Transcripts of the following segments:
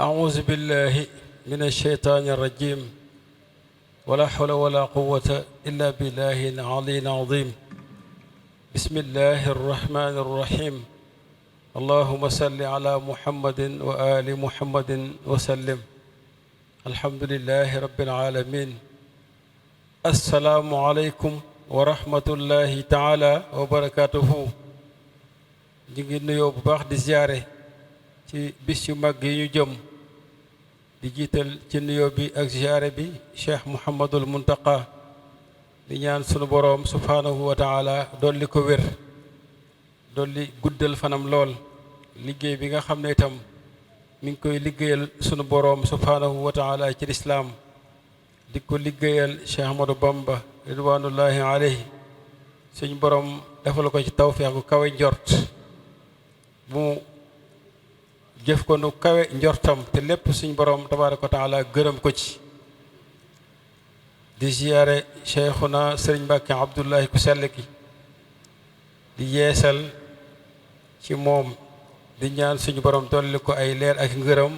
أعوذ بالله من الشيطان الرجيم ولا حول ولا قوة إلا بالله العلي العظيم بسم الله الرحمن الرحيم اللهم صل على محمد وآل محمد وسلم الحمد لله رب العالمين السلام عليكم ورحمة الله تعالى وبركاته ñu ngi nuyoo bu baax di ziyaare ci bis yu mag yi ñu jëm di jiital ci nuyoo bi ak ziyaare bi Cheikh Mouhamadul Muntaqa di ñaan sunu boroom subhaanahu wa taala dolli ko wér dolli guddal fanam lool liggéey bi nga xam ne itam mi ngi koy liggéeyal sunu boroom subhaanahu wa taala ci lislaam di ko liggéeyal Cheikh Ahmadou Bamba ridwanullahi alayhi suñ boroom defal ko ci tawfeex gu kawe njort mu jëf ko nu kawe njortam te lépp suñ boroom tabaaraka wa taala gërëm ko ci di ziyaare cheikhuna sëriñ Mbàkke Abdullahi ku sell ki di yeesal ci moom di ñaan suñu boroom dolli ko ay leer ak ngërëm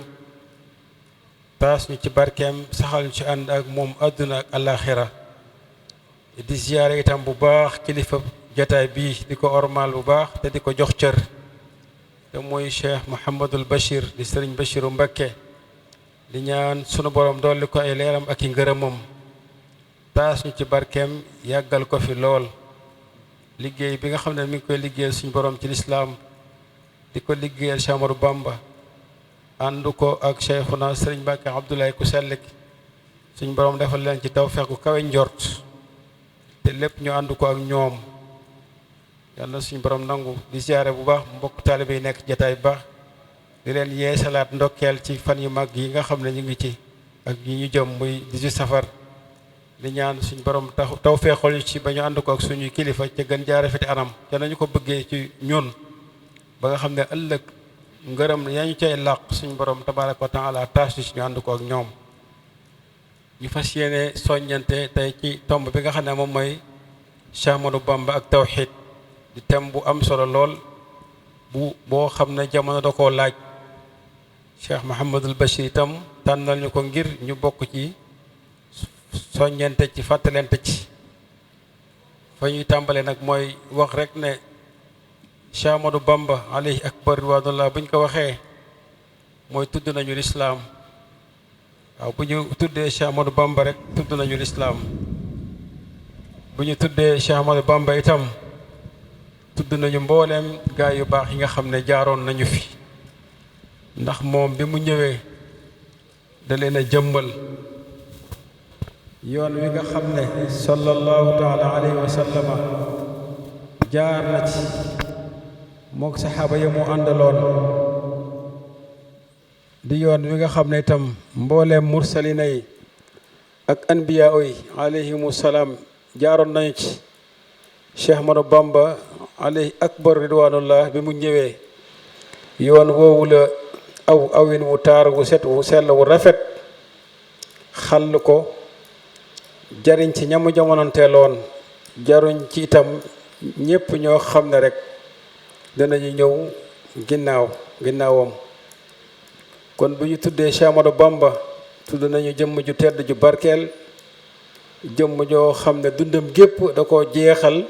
taas ñu ci barkeem saxal ñu ci ànd ak moom àdduna ak àllaaxira di ziyaare itam bu baax kilifa jataay bii di ko ormaal bu baax te di ko jox cër te mooy Cheikh Mouhamadul Bachir di sëriñ Bachiru Mbakke di ñaan sunu borom dolli ko ay leeram ak i ngërëmam taas ñu ci barkeem yàggal ko fi lool liggéey bi nga xam ne mi ngi koy liggéeyal suñu borom ci lislaam di ko liggéeyal Cheikh Amadou Bamba ànd ko ak Cheikhuna sëriñ Mbàkke Abdoulaye ku sell ki suñu borom defal leen ci tawfeex gu kawe njort te lépp ñu ànd ko ak ñoom yàlla suñu borom nangu di ziyaare bu baax mbokk taalibe yi nekk jataay bu baax di leen yeesalaat ndokkeel ci fan yu mag yi nga xam ne ñu ngi ci ak yi ñu jëm muy 18 safar di ñaan suñu borom tawfeexal ñu ci ba ñu ànd ko ak suñuy kilifa ca gën jaare fiti anam te nañu ko bëggee ci ñun ba nga xam ne ëllëg ngërëm yaa ñu cay làq suñu borom tabaaraka wa taala taas ñu ànd ko ak ñoom ñu fas yéene soññante tey ci tomb bi nga xam ne moom mooy Cheikh Ahmadou Bamba ak tawxiid di thème bu am solo lool boo xam ne jamono da koo laaj Cheikh Mouhamadul Bachir itam tànnal ñu ko ngir ñu bokk ci soññante ci fàttalente ci fa ñuy tàmbale nag mooy wax rek ne Cheikh Ahmadou Bamba alayhi akbar ridwaanullah bu ñu ko waxee mooy tudd nañu lislaam waaw bu ñu tuddee Cheikh Ahmadou Bamba rek tudd nañu lislaam bu ñu tuddee Cheikh Ahmadou Bamba itam tudd nañu mbooleem gaa yu baax yi nga xam ne jaaroon nañu fi ndax moom bi mu ñëwee da leen a jëmmal yoon wi nga xam ne sallallahu taala alayhi wa sallama jaar na ci mook saxaaba yi mu àndaloon di yoon wi nga xam ne itam mbooleem mursalina yi ak anbiyaa yi alayhimu salaam jaaroon nañu ci Cheikh Ahmadou Bamba alayhi akbar ridwaanullah bi mu ñëwee yoon woowu la awin wu taar wu set wu sell wu rafet xàll ko jariñ ci ñamu jamononteeloon jaruñ ci itam ñépp ñoo xam ne rek danañu ñëw ginnaawam kon bu ñu tuddee Cheikh Ahmadou Bamba tudd nañu jëmm ju tedd ju barkeel jëmm joo xam ne dundam gépp da ko jeexal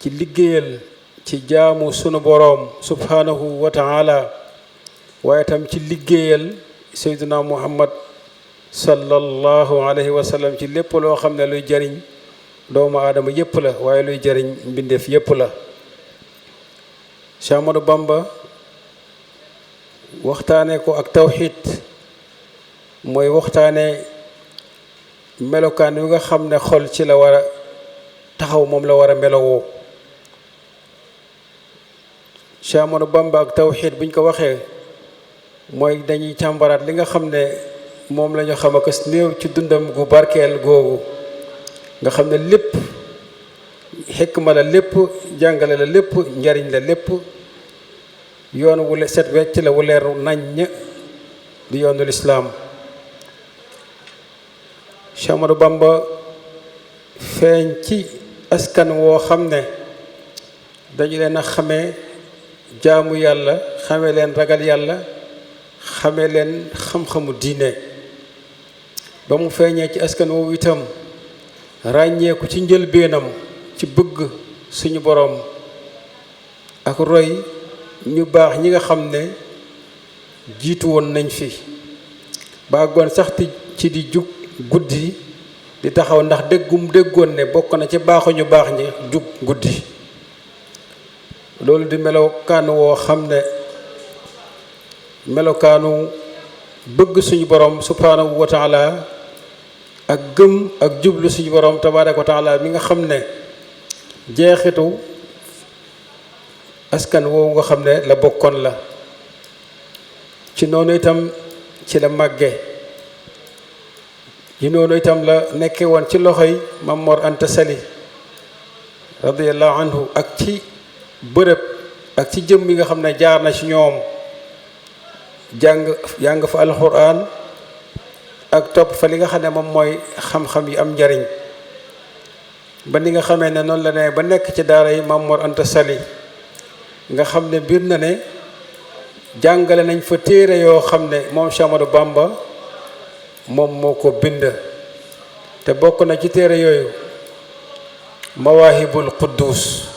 ci liggéeyal ci jaamu sunu boroom subhanahu wa taala waaye tam ci liggéeyal sayyiduna muhammad sallallahu alayhi wa sallam ci lépp loo xam ne luy jariñ doomu aadama yépp la waaye luy jariñ mbindeef yépp la Cheikh Ahmadou Bamba waxtaane ko ak tawxiid mooy waxtaane melokaan wi nga xam ne xol ci la war a taxaw moom la war a melowoo Cheikh Ahmadou Bamba ak tawxiid buñ ko waxee mooy dañuy càmbaraat li nga xam ne moom la ñu xam ak néew ci dundam gu barkeel googu nga xam ne lépp xikma la lépp jàngale la lépp njariñ la lépp yoon wu set wecc la wu leer naññ di yoonu lislaam Cheikh Ahmadou Bamba feeñ ci askan woo xam ne dañu leen a xamee jaamu yàlla xamee leen ragal yàlla xamee leen xam-xamu diine ba mu feeñee ci askan woowu itam ràññeeku ci njëlbeenam ci bëgg suñu boroom ak roy ñu baax ñi nga xam ne jiitu woon nañ fi baagoon sax ci di jug guddi di taxaw ndax déggoon ne bokk na ci baaxu ñu baax ñi jug guddi loolu di melokaan woo xam ne melokaanu bëgg suñu borom subhanahu wa taala ak gëm ak jublu suñu borom tabaraka wa taala mi nga xam ne jeexitu askan woowu nga xam ne la bokkoon la ci noonu itam ci la màgge ci noonu itam la nekke woon ci loxoy Maam Mor Anta Sali radiyallahu anhu ak ci bërëb ak ci jëm yi nga xam ne jaar na ci ñoom jàng fa alxuraan ak topp fa li nga xam ne moom mooy xam-xam yi am njariñ ba ni nga xamee ne noonu la ne ba nekk ci daara yi Maam Mor Anta Sali nga xam ne biir na ne jàngale nañ fa téere yoo xam ne moom Cheikh Ahmadou Bamba moom moo ko bind te bokk na ci téere yooyu Mawaahibul Quddus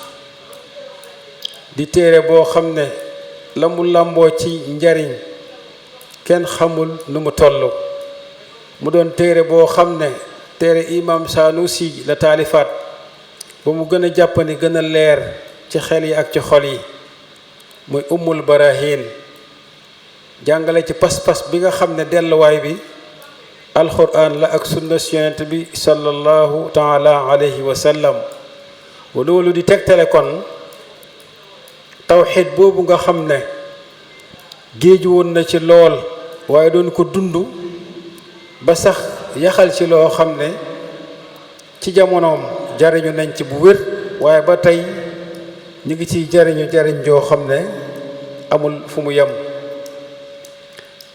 di téere boo xam ne la mu làmboo ci njariñ kenn xamul nu mu toll mu doon téere boo xam ne téere imam Sanusi la taalifaat ba mu gën a jàppandi gën a leer ci xel yi ak ci xol yi muy ummul barahin jàngale ci pas-pas bi nga xam ne delluwaay bi alquran la ak sunna yonent bi sallallahu taala alayhi wa sallam loolu di tegtale kon tawxid boobu nga xam ne géej woon na ci lool waaye doon ko dund ba sax yaxal ci loo xam ne ci jamonoom jariñu nañ ci bu wér waaye ba tey ñu ngi ciy jariñ joo xam ne amul fu mu yem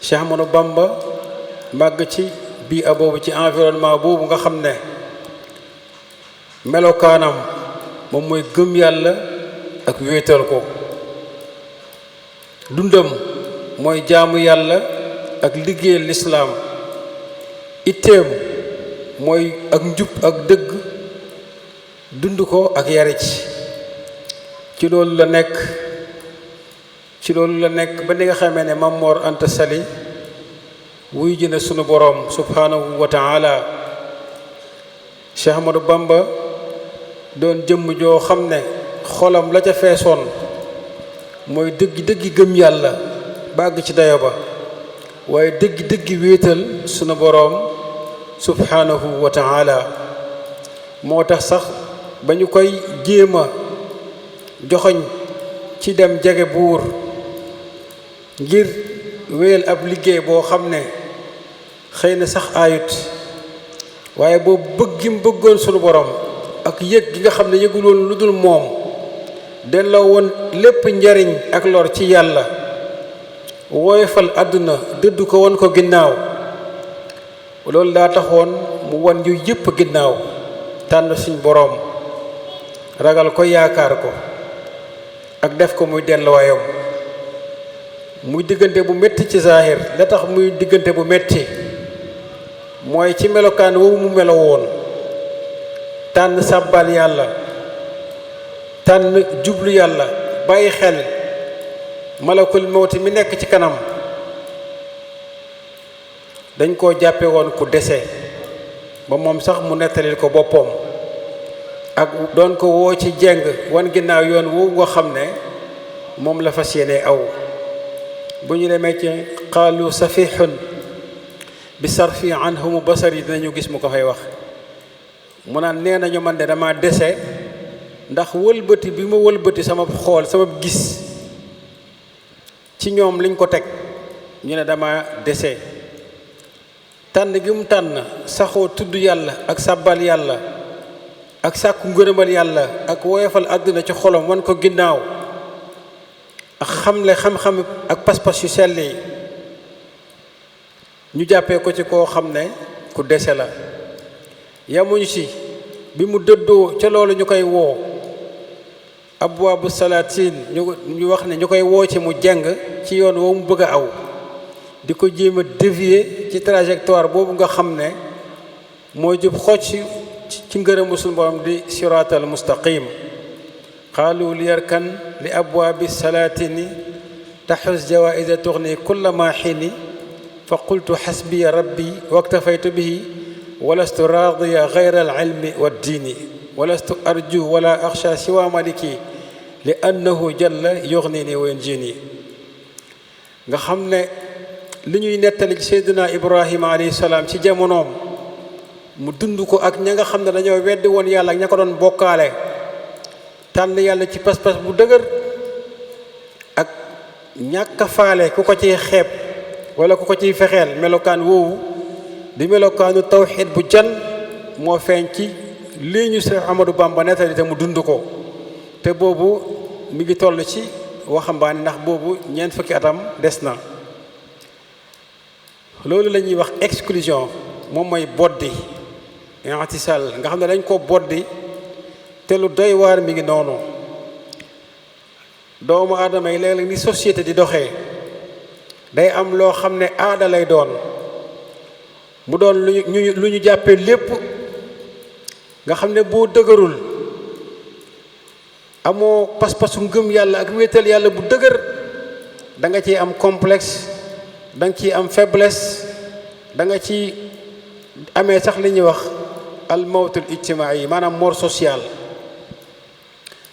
Cheikh Ahmadou Bamba màgg ci bii a boobu ci environnement boobu nga xam ne melokaanam moom mooy gëm yàlla ak wéetal ko dundam mooy jaamu yàlla ak liggéeyal lislaam itteem mooy ak njub ak dëgg dund ko ak yare ci loolu la nekk ba ni nga xamee ne Maam Mor Anta Sali wuy jëne sunu boroom subhanahu wa taala Cheikh Ahmadou Bamba doon jëmm joo xam ne xolam la ca feesoon mooy dëggi gëm yàlla bàgg ci dayo ba waaye dëggi wéetal sunu boroom subhanahu wa taala moo tax sax ba ñu koy jéema joxoñ ci dem jege buur ngir wéyal ab liggéey boo xam ne xëy na sax aayut waaye boobu bëgg gi mu bëggoon sunu borom ak yëg gi nga xam ne yëguloon lu dul moom delloo woon lépp njariñ ak lor ci yàlla woyofal àdduna dëddu ko won ko ginnaaw loolu daa taxoon mu wan yu yëpp ginnaaw tànn suñ boroom ragal ko yaakaar ko ak def ko muy delluwaayam muy diggante bu metti ci zaahir la tax muy diggante bu metti mooy ci melokaan woowu mu melo woon tànn sàbbal yàlla tànn jublu yàlla bàyyi xel malakul mawti mi nekk ci kanam dañ koo jàppe woon ku dese ba moom sax mu nettalil ko boppam ak doon ko woo ci jeng wan ginnaaw yoon woowu nga xam ne moom la fas yéene aw bu ñu demee ci qaalu safihun bi sarfi anhumu basar yi dinañu gis mu ko fay wax mu naan nee nañu man de dama dese ndax wëlbati bi ma wëlbati sama xool sama gis ci ñoom liñ ko teg ñu ne dama dese tànn gi mu tànn saxoo tudd yàlla ak sàbbal yàlla ak sàkku ngërëmal yàlla ak woyofal àdduna ci xolam wan ko ginnaaw ak xamle xam-xam ak pas-pas yu sell yi ñu jàppee ko ci koo xam ne ku dese la yamuñu ci bi mu dëddoo ca loolu ñu koy woo abwaabu salaatin ñu wax ne ñu koy woo ci mu jàng ci yoon woo mu bëgg a aw di ko jéem a dévier ci trajectoire boobu nga xam ne moo jub xocc ci ngërëmu suñu borom di siraatal mustaqim qaalu li yarkan li abwaabi salaatini taxus jawaïsa tuxni kulla ma xiini fa qultu xasbiya rabbi waktafaytu bihi walastu raadiya gayra alilmi waddiini walastu arju wala axsha siwa maliki li annahu jalla yuxnini wa yanjini nga xam ne li ñuy nettali ci seydina ibrahima alayhi salaam ci jamonoom mu dund ko ak ña nga xam ne dañoo weddi woon yàlla ak ña ko doon bokkaale tànn yàlla ci pas-pas bu dëgër ak ñàkk a faale ku ko ciy xeeb wala ku ko ciy fexeel melokaan woowu di melokaanu tawxiid bu jan moo feeñ ci lii ñu Seex Ahmadu Bamba nettali te mu dund ko te boobu mi ngi toll ci waxambaane ndax boobu ñeent fukki atam des na loolu la ñuy wax exclusion moom mooy boddi intisal nga xam ne dañ ko boddi te lu doy waar mi ngi noonu doomu aadama yi léeg-léeg ni société di doxee day am loo xam ne aada lay doon mu doon lu ñu jàppee lépp nga xam ne boo dëgërul amoo pas-pasu ngëm yàlla ak wéetal yàlla bu dëgër da nga ciy am complexe da nga ciy am faiblesse da nga ci amee sax li ñuy wax al mawtul ijtimaai maanaam mort sociale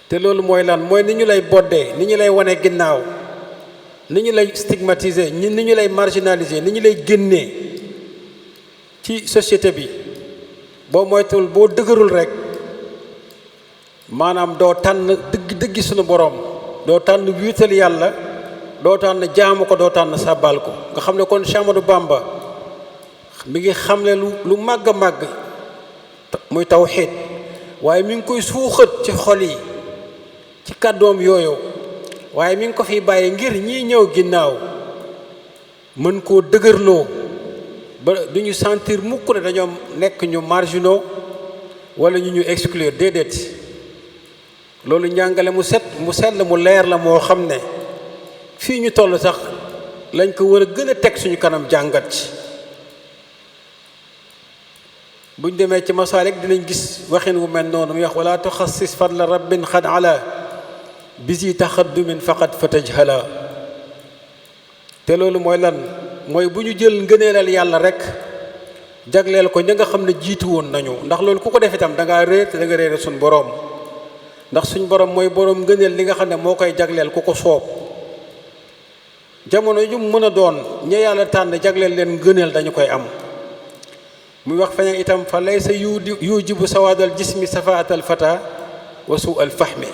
te loolu mooy lan mooy ni ñu lay boddee ni ñu lay wane ginnaaw ni ñu lay stigmatiser ni ñu lay marginaliser ni ñu lay génnee ci société bi boo moytuwul boo dëgërul rek maanaam doo tànn dëggi sunu borom doo tànn wiital yàlla doo tànn jaamu ko doo tànn sàbbaal ko nga xam ne kon Cheikh Ahmadou Bamba mi ngi xam ne lu màgg a màgg muy tawxiid waaye mi ngi koy suuxat ci xol yi ci kàddoom yooyu waaye mi ngi ko fi bàyyi ngir ñii ñëw ginnaaw mën koo dëgërloo ba du ñu sentir mukk ne dañoo nekk ñu marginaux wala ñu exclure déedéet loolu njàngale mu sell mu leer la moo xam ne fii ñu toll sax lañ ko war a gën a teg suñu kanam jàngat ci buñ demee ci masaalik dinañ gis waxin wu mel noonu muy wax wala tuxassis fadla rabbin xad ala bisi taxaddumin faqat fa tajhala te loolu mooy lan mooy bu ñu jël ngëneelal yàlla rek jagleel ko ña nga xam ne jiitu woon nañu ndax loolu ku ko def itam da ngaa réer te da nga réere suñ boroom ndax suñ boroom mooy boroom ngëneel li nga xam ne moo koy jagleel ku ko soob jamono yu mën a doon ña yàlla tànn jagleel leen ngëneel dañu koy am muy wax feñe itam fa laysa yujibu sawaadal jismi safaatal fata wa suu al fahmi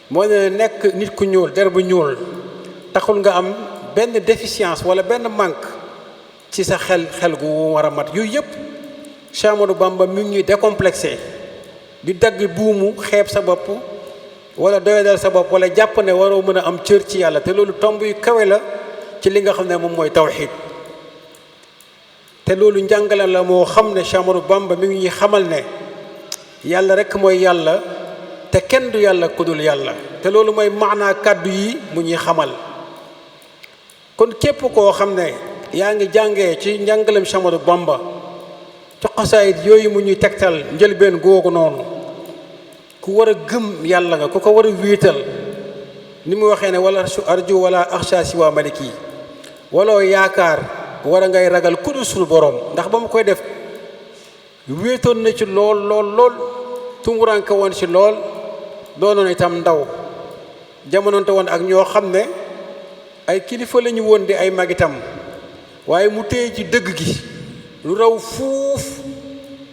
moo ne nekk nit ku ñuul der bu ñuul taxul nga am benn déficience wala benn manque ci sa xel gu war a mat yooyu yëpp Cheikh Ahmadou Bamba mi ngi ñuy décomplexé di dagg buumu xeeb sa bopp wala doyadal sa bopp wala jàpp ne waroo mën a am cër ci yàlla te loolu tomb yu kawe la ci li nga xam ne moom mooy tawxiid te loolu njàngale la moo xam ne Cheikh Ahmadou Bamba mi ngi ñuy xamal ne yàlla rek mooy yàlla te kenn du yàlla ku dul yàlla te loolu mooy maanaa kàddu yi mu ñuy xamal kon képp koo xam ne yaa ngi jàngee ci njàngalem Cheikh Ahmadou Bamba ci xasaayit yooyu mu ñuy tegtal njëlbeen googu noonu ku war a gëm yàlla nga ku ko war a wéetal ni mu waxee ne wala su arju wala axsha si waa maliki waloo yaakaar war a ngay ragal ku dul suñu borom ndax ba mu koy def wéetoon na ci lool tumuranke woon ci lool doonoon itam ndaw jamonoonte woon ak ñoo xam ne ay kilifa lañu woon di ay magitam waaye mu téye ci dëgg gi lu raw fuuf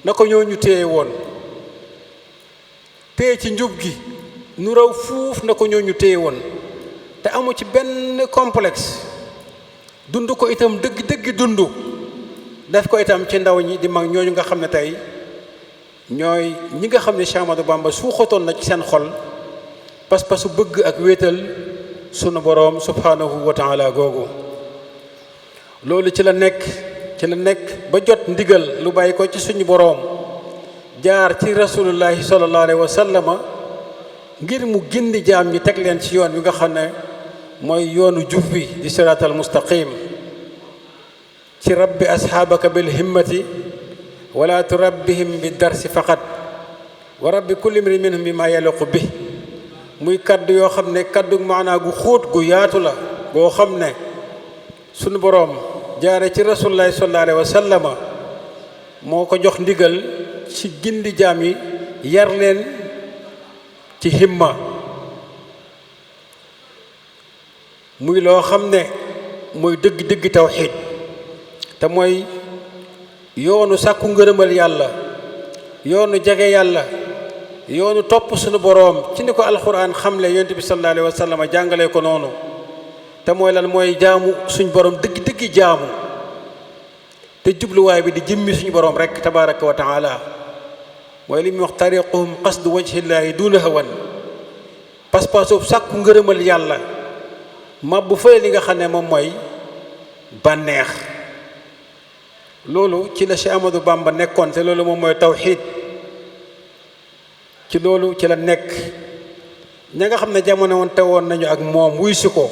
na ko ñoo ñu téye woon téye ci njub gi nu raw fuuf na ko ñoo ñu téye woon te amu ci benn complexe dund ko itam dëgg dund def ko itam ci ndaw ñi di mag ñooñu nga xam ne tey ñooy ñi nga xam ne Cheikh Ahmadou Bamba suuxatoon na ci seen xol pas-pasu bëgg ak wéetal sunu boroom subhanahu wa taala googu loolu ci la nekk ba jot ndigal lu bàyyi ko ci suñu boroom jaar ci rasulullahi sallallahu alayhi wa sallama ngir mu gindi jaam ñi teg leen ci yoon wi nga xam ne mooy yoonu jub bi di siraatal mustaqim ci rabbi asxaabaka bil himmati wala turabbihim bi darsi faqat wa rabbi kulli mri minhum bi ma yaliqu bi muy kaddu yoo xam ne kaddu maanaa gu xóot gu yaatu la goo xam ne sunu boroom jaare ci rasulullahi sallallahu alayhi wa sallama moo ko jox ndigal ci gindi jaam yi yar leen ci himma muy loo xam ne mooy dëgg-dëgg tawxiid te mooy yoonu sàkku ngërëmal yàlla yoonu jege yàlla yoonu topp sunu boroom ci ni ko alxuraan xamle yonent bi sallallahu alayhi wa sallam jàngale ko noonu te mooy lan mooy jaamu suñ boroom dëgg-dëgg jaamu te jubluwaay bi di jëmmi suñu boroom rek tabaraka wa taala mooy li muy wax tariquhum qasdu wajhillaahi duuna hawan pas-pasub sàkku ngërëmal yàlla mabbu fële li nga xam ne moom mooy bànneex loolu ci la Cheikh Amadou Bamba nekkoon te loolu moom mooy tawxiid ci loolu ci la nekk ña nga xam ne jamono woon te woon nañu ak moom wuy si ko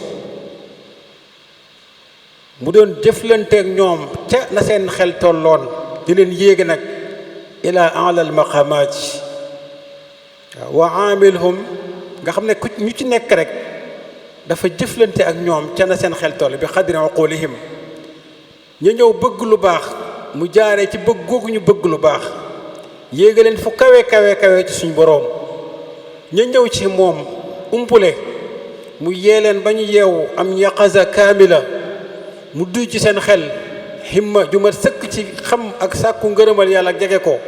mu doon jëflanteeg ñoom ca na seen xel tolloon di leen yéege nag ila alal maqamaat wa amilhum nga xam ne ku ñu ci nekk rek dafa jëflante ak ñoom ca na seen xel toll bi xadri uqulihim ñu ñëw bëgg lu baax mu jaaree ci bëgg googu ñu bëgg lu baax yéega leen fu kawe kawe kawe ci suñu boroom ñu ñëw ci moom umpule mu yee leen ba ñu yeewu am yaqaza kaamila mu duy ci seen xel himma ju mat sëkk ci xam ak sàkku ngërëmal yàlla ak jege ko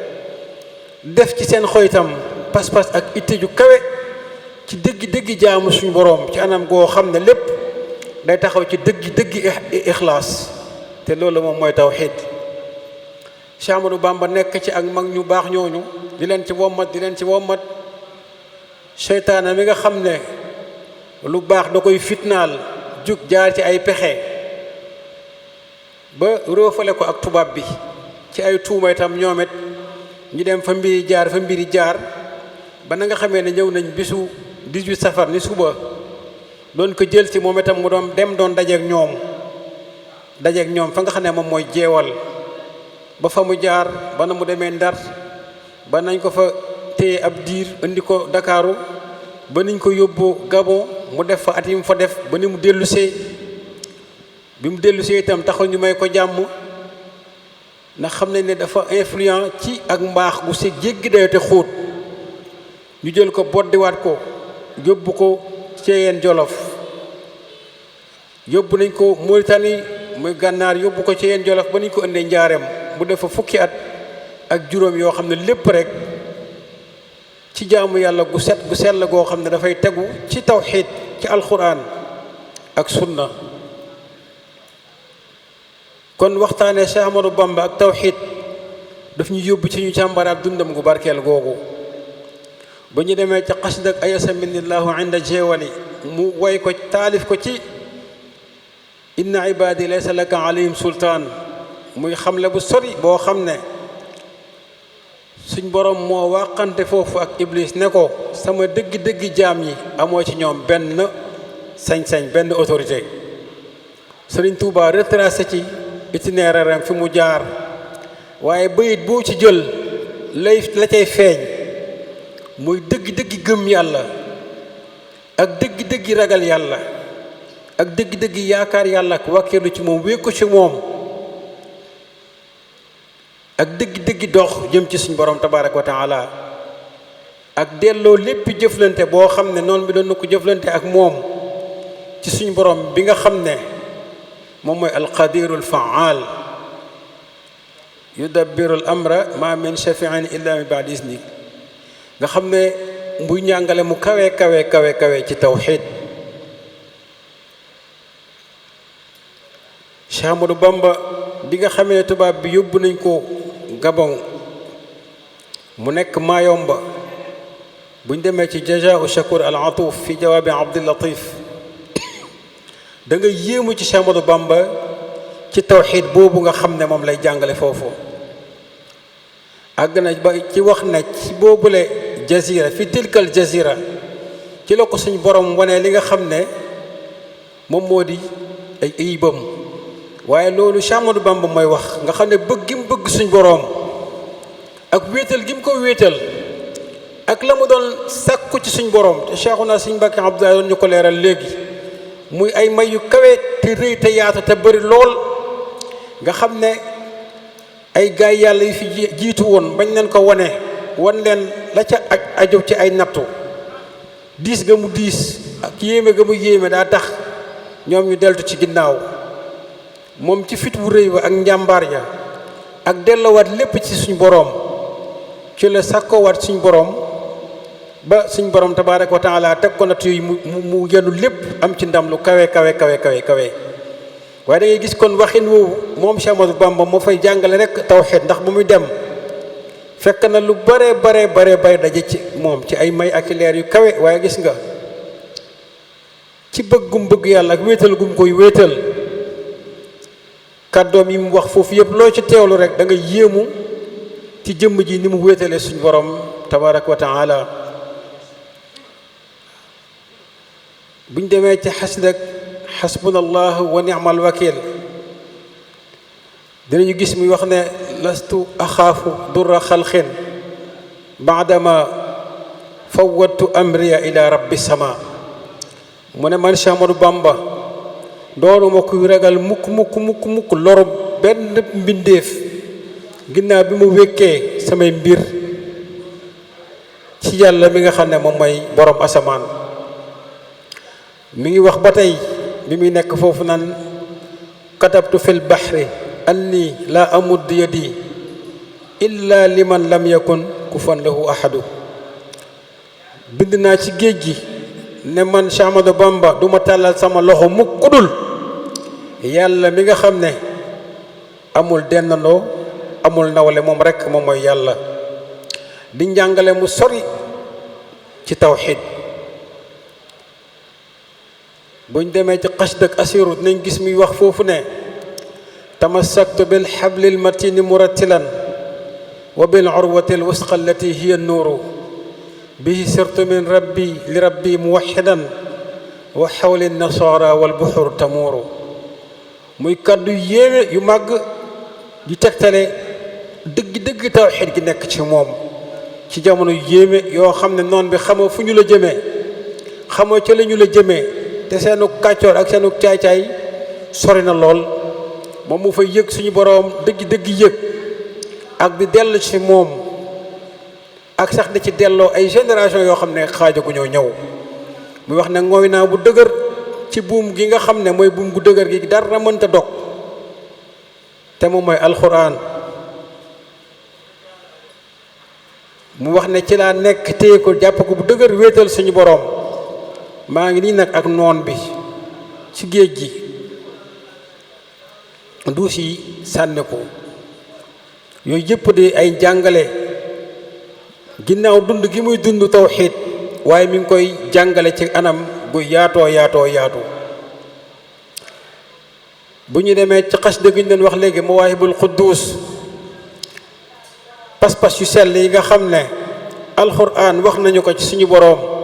def ci seen xoytam pas-pas ak itte ju kawe ci dëgg-dëgg jaamu suñu boroom ci anam goo xam ne lépp day taxaw ci dëgg-dëgg ixlaas te loolu moom mooy tawxiid Cheikh Amadou Bamba nekk ci ak mag ñu baax ñooñu di leen ci wommat seytaane mi nga xam ne lu baax da koy fitnaal jug jaar ci ay pexe ba róofale ko ak tubaab bi ci ay tuuma itam ñoom it ñu dem fa mbiri jaar ba na nga xamee ne ñëw nañ bisu 18 safar ni suba doon ko jël ci moom itam mu doon dajeek ñoom fa nga xam ne moom mooy jeewal ba fa mu jaar ba na mu demee Ndar ba nañ ko fa téye ab diir indi ko Ndakaaru ba niñ ko yóbbu Gabon mu def fa at yi mu fa def ba ni mu dellusee bi mu dellusee itam taxul ñu may ko jàmm ndax xam nañ ne dafa influent ci ak mbaax gu si jéggi dayo te xóot ñu jël ko boddiwaat ko yóbbu ko Ceyeen Jolof yóbbu nañ ko Mauritanie muy gànnaar yóbbu ko Ceyeen Jolof ba nañ ko indee njaareem mu def fa fukki at ak juróom yoo xam ne lépp rek ci jaamu yàlla gu sell goo xam ne dafay tegu ci tawxiid ci alxuraan ak sunna kon waxtaanee Cheikh Amadou Bamba ak tawxiid daf ñu yóbbu ci ñu càmbaraat dundam gu barkeel googu ba ñu demee ca xasida ak ayasa minillahu inda jeewali mu way ko taalif ko ci inna ibadi laysa laka alayhim sultaan muy xamle bu sori boo xam ne suñ borom moo wàqante foofu ak iblis ne ko sama dëgg-dëgg jaam yi amoo ci ñoom benn sañ-sañ benn autorité Sëriñ Tuubaa retracé ci itinéraire am fi mu jaar waaye bayit boo ci jël la cay feeñ muy dëgg-dëgg gëm yàlla ak dëgg-dëgg ragal yàlla ak dëgg-dëgg yaakaar yàlla ak wàkkeelu ci moom wékku ci moom ak dëgg-dëgg dox jëm ci suñu borom tabaaraka wa taala ak delloo lépp jëflante boo xam ne noonu bi doon na ko jëflante ak moom ci suñu borom bi nga xam ne moom mooy alqadiru alfaal yudabbiru al amra ma min shafiin illa min baadi isni nga xam ne muy njàngale mu kawe ci tawxiid Cheikh Amadou Bamba bi nga xamee ne tubaab bi yóbbu nañ ko Gabon mu nekk Mayomba buñ demee ci jazaau shakur al atuuf fi jawaabi Abdul Latif da nga yéemu ci Cheikh Amadou Bamba ci tawxiid boobu nga xam ne moom lay jàngale foofu àgg na ba ci wax na ci boobule jazira fi tilkal jazira ci la ko suñ borom wane li nga xam ne moom moo di ay ayibam waaye loolu Cheikh Ahmadou Bamba mooy wax nga xam ne bëgg gi mu bëgg suñ boroom ak wéetal gi mu ko wéetal ak la mu doon sàkku ci suñ boroom te Cheikhuna Sëñ Mbàkke Abdoulaye doon ñu ko leeral léegi muy ay may yu kawe te rëy te yaatu te bëri lool nga xam ne ay gaay yàlla yi fi jiitu woon bañ leen ko wan leen la ca aju ci ay nattu diis ga mu diis ak yéeme ga mu yéeme daa tax ñoom ñu deltu ci ginnaaw moom ci fit wu rëy wa ak njàmbaar ya ak dellowaat lépp ci suñ boroom ci la sàkkoowaat suñ boroom ba suñ boroom tabaaraka wa taala teg ko natt yooyu mu yenu lépp am ci ndam lu kawe waaye da ngay gis kon waxin woowu moom Cheikh Ahmadou Bamba moo fay jàngale rek tawxiid ndax bu muy dem fekk na lu bare daje ci moom ci ay may ak leer yu kawe waaye gis nga ci bëggum bëgg yàlla ak wéetal gum koy wéetal kàddoom yi mu wax foofu yëpp loo ci teewlu rek da nga yéemu ci jëmm ji ni mu wéetalee suñu borom tabaraka wa taala buñ demee ci xasida xasbunallahu wa ni'mal wakil dinañu gis muy wax ne lastu axaafu durra xalqin baadama fawwadtu amriya ila rabbi sama mu ne man Cheikh Ahmadou Bamba doonuma kuy ragal mukk loru benn mbindeef ginnaaw bi mu wékkee samay mbir ci yàlla mi nga xam ne moom mooy borom asamaan mi ngi wax ba tey bi muy nekk foofu naan katabtu fil bahri anni la amud yadi illa liman lam yakun kufan lahu ahadu bind naa ci géej gi ne man Cheikh Ahmadou Bamba du ma tàllal sama loxo mukk ku dul yàlla mi nga xam ne amul dennandoo amul nawle moom rekk moom mooy yàlla di njàngale mu sori ci tawxiid buñ demee ci xasida ak asiru nañ gis muy wax foofu ne tamassaktu bil hablil matini murattilan wa bil urwati alwusqa allati hiya nuuru bihi sirtu min rabbi li rabbi muwaxidan wa xawli nasara wal buxur tamuuru muy kàddu yéeme yu màgg di tegtale dëgg tawxiid gi nekk ci moom ci jamono yéeme yoo xam ne noon bi xamoo fu ñu la jëmee xamoo ca la ñu la jëmee te seenu kàccoor ak seenu caay-caay sori na lool moom mu fay yëg suñu boroom dëgg yëg ak di dellu ci moom ak sax di ci delloo ay génération yoo xam ne xaajagu ñoo ñëw muy wax ne ngooy naa bu dëgër ci buum gi nga xam ne mooy buum gu dëgër gi dara mënta dog te moom mooy alxuraan mu wax ne ci laa nekk téye ko jàpp ko bu dëgër wéetal suñu boroom maa ngi nii nag ak noon bi ci géej gi duus yi sànni ko yooyu yëpp di ay jàngale ginnaaw dund gi muy dund tawxiid waaye mi ngi koy jàngale ci anam gu yaatu bu ñu demee ci xasida gi ñu doon wax léegi mawaahibul quddus pas-pas yu sell yi nga xam ne alxuraan wax nañu ko ci suñu boroom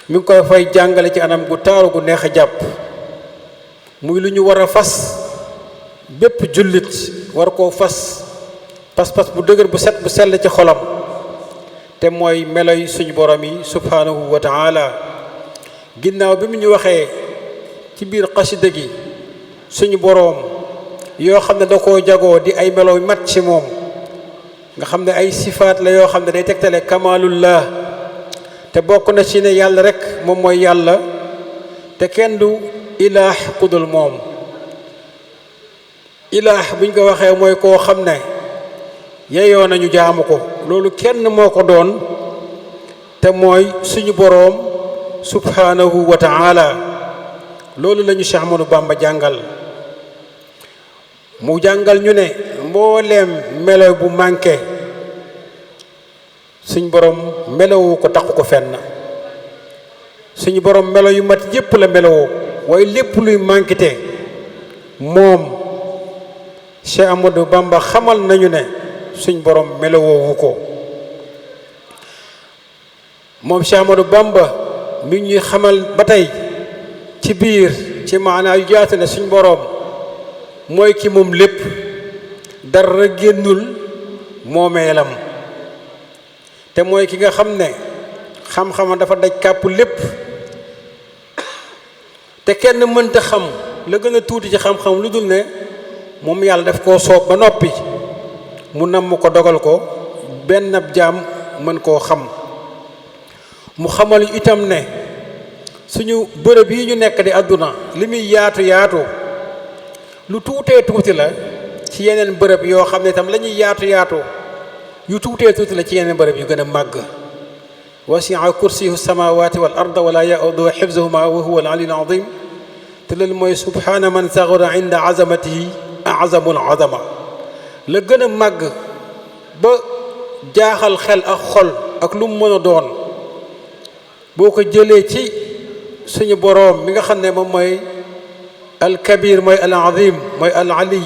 mi ngi koy fay jàngale ci anam gu taaru gu neex a jàpp muy lu ñu war a fas bépp jullit war koo fas pas-pas bu dëgër bu set bu sell ci xolam te mooy meloy suñu borom yi subhanahu wa taala ginnaaw bi mu ñu waxee ci biir xasida gi suñu boroom yoo xam ne da koo jagoo di ay melo mat ci moom nga xam ne ay sifaat la yoo xam ne day tegtale kamalullah te bokk na ci ne yàlla rek moom mooy yàlla te kenn du ilaah kudul moom ilaah buñ ko waxee mooy koo xam ne yeyoo nañu jaamu ko loolu kenn moo ko doon te mooy suñu boroom subhanahu wa taala loolu lañu Cheikh Ahmadou Bamba jàngal mu jàngal ñu ne mbooleem melo bu manqué suñ boroom melowu ko taxu ko fenn suñu boroom melo yu mat yépp la melowoo waaye lépp luy manqué moom Cheikh Ahmadou Bamba xamal nañu ne suñ boroom melowoowu ko moom Cheikh Ahmadou Bamba mi ñuy xamal ba tey ci biir ci maanaa yu jaatu ne suñ boroom mooy ki moom lépp dara génnul moomeelam te mooy ki nga xam ne xam-xama dafa daj kàpp lépp te kenn mënta xam la gën a tuuti ci xam-xam lu dul ne moom yàlla daf koo soob ba noppi mu namm ko dogal ko benn ab jaam mën koo xam mu xamal itam ne suñu bërëb yi ñu nekk di àdduna li muy yaatu yaatu lu tuutee tuuti la ci yeneen bërëb yoo xam ne itam la ñuy yaatu yaatu yu tuutee tuuti la ci yeneen bërëb yu gën a màgg wasi'a kursiyuhu samawati wal arda wala ya'uduhu hifzuhuma wa huwa al-'aliyyul 'azim te loolu mooy subhaana man saghura 'inda 'azamatihi a'zamul 'azama la gën a màgg ba jaaxal xel ak xol ak lu mu mën a doon boo ko jëlee ci suñu boroom mi nga xam ne moom mooy al-kabir mooy al-'azim mooy al-'ali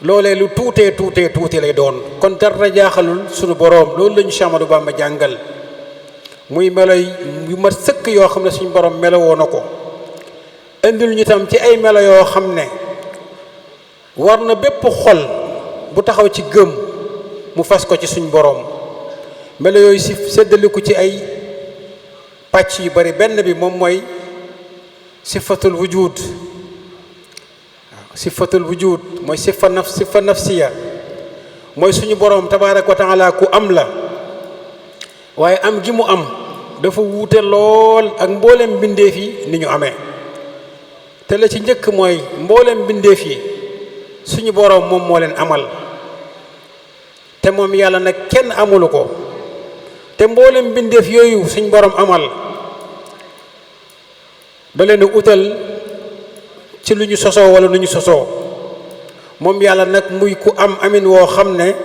loolee lu tuutee tuuti lay doon kon dara jaaxalul suñu boroom loolu la ñu Cheikh Ahmadou Bamba jàngal muy melo yu mat sëkk yoo xam ne suñu boroom melowoo na ko indil ñu tam ci ay melo yoo xam ne war na bépp xol bu taxaw ci gëm mu fas ko ci suñu boroom melo yooyu si séddaliku ci ay pàcc yu bari benn bi moom mooy sifatul wujud waaw sifatul wujud mooy sifa nafsiya mooy suñu boroom tabaaraka wa taala ku am la waaye am gi mu am dafa wuute lool ak mboolem mbindeef yi ni ñu amee te la ci njëkk mooy mboolem mbindeef yi suñu boroom moom moo leen amal te moom yàlla nag kenn amulu ko te mboolem mbindeef yooyu suñu boroom amal da leen utal ci lu ñu sosoo wala lu ñu sosoo moom yàlla nag muy ku am amin woo xam ne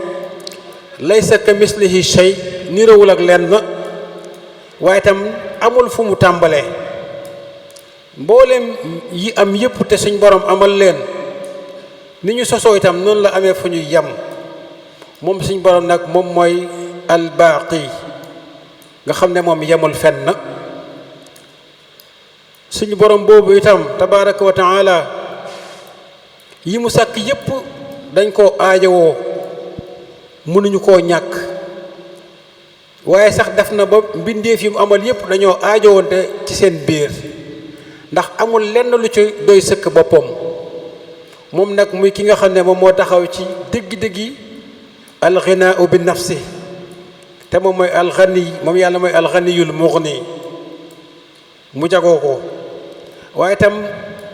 laysa ka mislihi shay nirawul ak lenn waaye itam amul fu mu tàmbalee mboolem yi am yëpp te suñ borom amal leen ni ñu sosoo itam noonu la amee fu ñuy yem moom suñ borom nag moom mooy albaaqi nga xam ne moom yemul fenn suñu borom boobu itam tabaraka wa taala yi mu sàkk yëpp dañ koo aajowoo mënuñu koo ñàkk waaye sax def na ba mbindeef yi mu amal yëpp dañoo aajowoonte ci seen biir ndax amul lenn lu ci doy sëkk boppam moom nag muy ki nga xam ne moom moo taxaw ci dëgg-dëggi alxinaau bi nafsi te moom mooy alxani moom yàlla mooy alxaniyul muxni mu jagoo ko waaye itam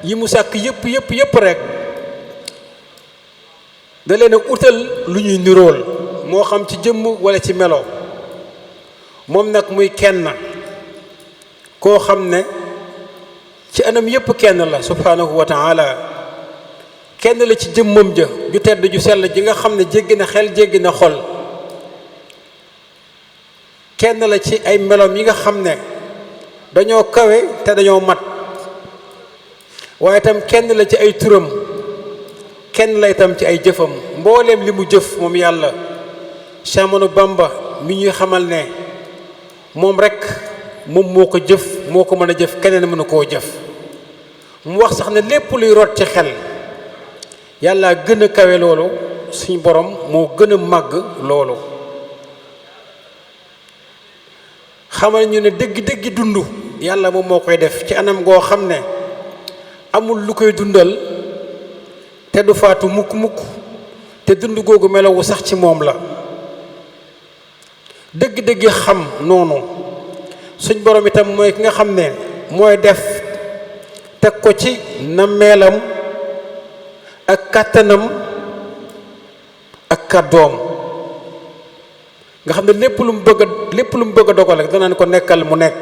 yi mu sàkk yëpp rek da leen a utal lu ñuy nirool moo xam ci jëmm wala ci melo moom nag muy kenn koo xam ne ci anam yëpp kenn la subhanahu wa taala kenn la ci jëmmam ja ju tedd ju sell ji nga xam ne jéggi na xel jéggi na xol kenn la ci ay melom yi nga xam ne dañoo kawe te dañoo mat waaye itam kenn la ci ay turam kenn la itam ci ay jëfam mbooleem li mu jëf moom yàlla Cheikh Ahmadou Bamba mi ñuy xamal ne moom rek moom moo ko jëf moo ko mën a jëf keneen mënu koo jëf mu wax sax ne lépp luy rot ci xel yàlla gën a kawe loolu suñu borom moo gën a màgg loolu xamal ñu ne dëgg-dëggi dund yàlla moom moo koy def ci anam goo xam ne amul lu koy dundal te du faatu mukk te dund googu melowu sax ci moom la dëgg-dëggi xam noonu suñ borom itam mooy ki nga xam ne mooy def teg ko ci nammeelam ak kàttanam ak kàddoom nga xam ne lépp lu mu bëgg a dogal rek danaan ko nekkal mu nekk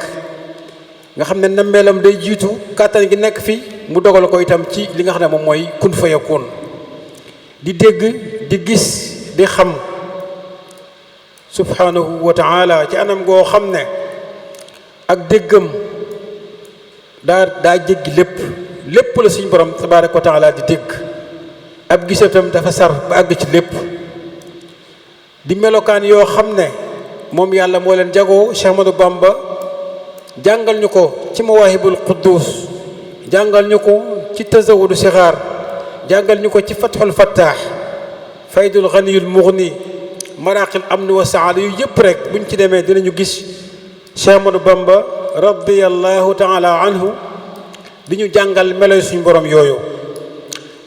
nga xam ne nammeelam day jiitu kàttan gi nekk fi mu dogal ko itam ci li nga xam ne moom mooy kun fa yakun di dégg di gis di xam subhanahu wa taala ci anam goo xam ne ak déggam daa jéggi lépp la suñu borom tabaraka wa taala di dégg ab gisatam dafa sar ba àgg ci lépp di melokaan yoo xam ne moom yàlla moo leen jagoo Cheikh Ahmadou Bamba jàngal ñu ko ci mawaahibul quddus jàngal ñu ko ci tazawudu sixaar jàngal ñu ko ci Fathul Fattah Faydul Ghaniyul Mughni Maraqil Amni wa Saada yu yëpp rek buñ ci demee dinañu gis Cheikh Ahmadou Bamba radiyallahu taala anhu di ñu jàngal melo yi suñu borom yooyu.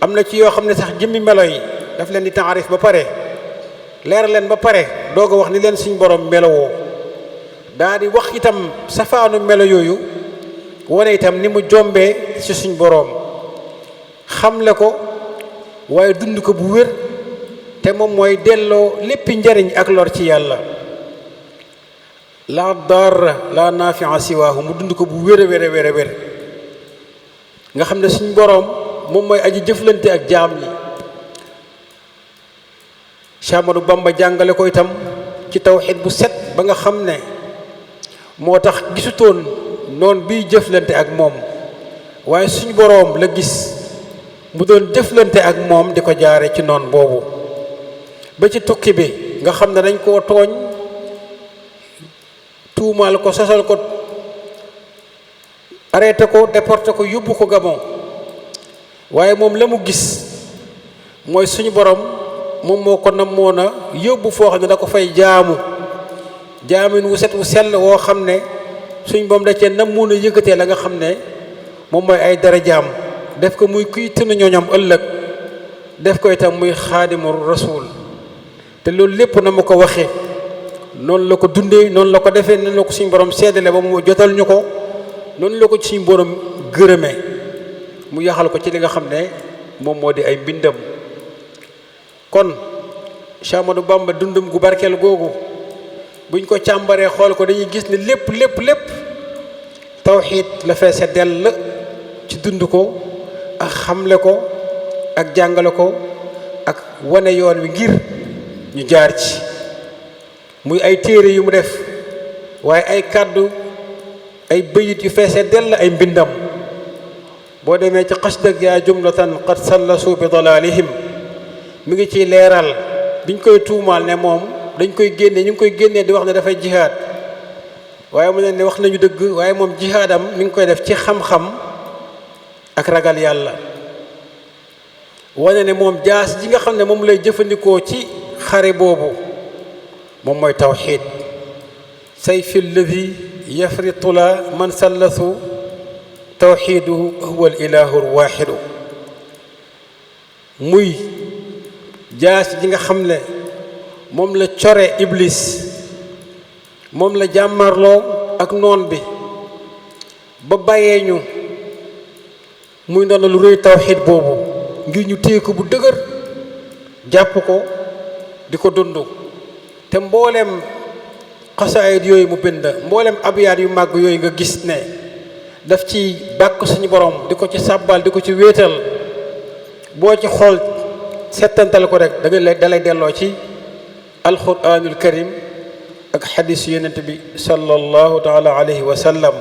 am na ci yoo xam ne sax jëmmi melo yi daf leen di taarif ba pare leer leen ba pare doog a wax ni leen suñu borom melowoo daa di wax itam safaanu melo yooyu wane itam ni mu jombee ci suñu borom xamle ko waaye dund ko bu wér te moom mooy delloo léppi njariñ ak lor ci yàlla la darra la nafia siwaahu mu dund ko bu wér a wér a wér a wér nga xam ne suñu borom moom mooy aji jëflante ak jaam ñi. Cheikh Ahmadou Bamba jàngale ko itam ci tawxiid bu set ba nga xam ne moo tax gisutoon noon biy jëflante ak moom waaye suñu boroom la gis mu doon jëflante ak moom di ko jaare ci noon boobu ba ci tukki bi nga xam ne dañ koo tooñ tuumaal ko sosal ko arrêté ko déporté ko yóbbu ko Gabon waaye moom la mu gis mooy suñu borom moom moo ko namoon a yóbbu foo xam ne da ko fay jaamin wu set wu sell woo xam ne suñ boom da cee namoon a yëkkatee la nga xam ne moom mooy ay darajaam def ko muy kuy tënn ñooñam ëllëg def ko itam muy xaadimu rasul te loolu lépp na ma ko waxee noonu la ko dundee noonu la ko defee noonu la ko suñu borom seddale ba mu jotal ñu ko noonu la ko suñu borom gërëmee mu yaxal ko ci li nga xam ne moom moo di ay mbindam. kon Cheikh Ahmadou Bamba dundum gu barkeel googu buñ ko càmbaree xool ko dañuy gis ne lépp tawxiid la feese dell ci dund ko ak xamle ko ak jàngale ko ak wane yoon wi ngir ñu jaar ci muy ay téere yu mu def waaye ay kàddu ay bëyit yu feese dell ay mbindam boo demee ci xasdak yaa jumlatan qad sallasu bi dalalihim mi ngi ciy leeral biñ koy tuumaal ne moom dañ koy génne ñu ngi koy génnee di wax ne dafay jihaad waaye mu ne wax nañu dëgg waaye moom jihaadam mi ngi koy def ci xam-xam ak ragal yàlla wane ne moom jaas ji nga xam ne moom lay jëfandikoo ci xare boobu moom mooy tawxiid sayfi lladi yafritu la man sallasu tawxiiduhu huwa al ilahu al waaxidu muy jaas ji nga xam ne moom la core iblis moom la jàmmarloo ak noon bi ba bàyyee ñu muy ndono lu rëy tawxiid boobu ngir ñu téye ko bu dëgër jàpp ko di ko dund te mbooleem xasaayid yooyu mu bind mbooleem abiyaat yu màgg yooyu nga gis ne daf ci bàkk suñu borom di ko ci sàbbal di ko ci wéetal boo ci xool settantal ko rek dalay delloo ci alquranul karim ak xadis yonent bi sallallahu taala alayhi wa sallam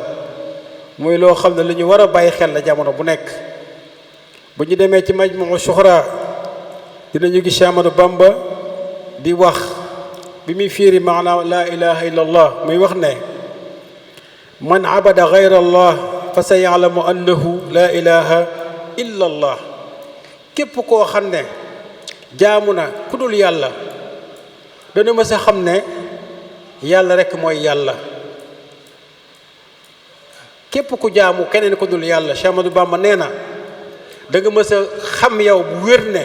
muy loo xam ne lu ñu war a bàyyi xel la jamono bu nekk bu ñu demee ci majmuu suxra dinañu gis Cheikh Ahmadou Bamba di wax bi muy fiiri maana laa ilaha illa allah muy wax ne man abada gayra allah fa sa yaalamu annahu laa ilaha illa allah képp koo xam ne jaamu na ku dul yàlla dana mës a xam ne yàlla rekk mooy yàlla képp ku jaamu keneen ku dul yàlla Cheikh Ahmadou Bamba nee na da nga mës a xam yow bu wér ne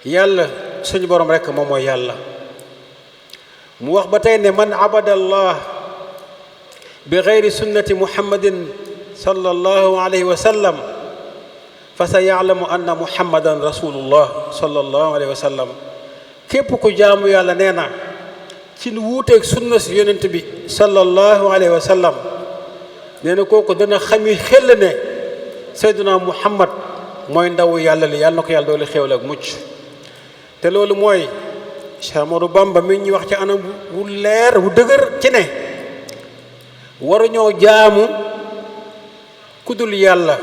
yàlla suñu borom rekk moom mooy yàlla mu wax ba tey ne man abada allah bi gayri sunnati muhammadin sallallahu alayhi wa sallam fa sa yaalamu anna muhammadan rasulullah sallallahu alayhi wa sallam képp ku jaamu yàlla nee na ci lu wuuteeg sunna si yonent bi sallallahu alayhi wa sallam nee na kooku dana xami xel ne sayduna muhammad mooy ndawu yàlla li yàlla na ko yàlla doole xéewal ak mucc te loolu mooy Cheikh Ahmadou Bamba mi ñuy wax ci anam wu leer wu dëgër ci ne waruñoo jaamu ku dul yàlla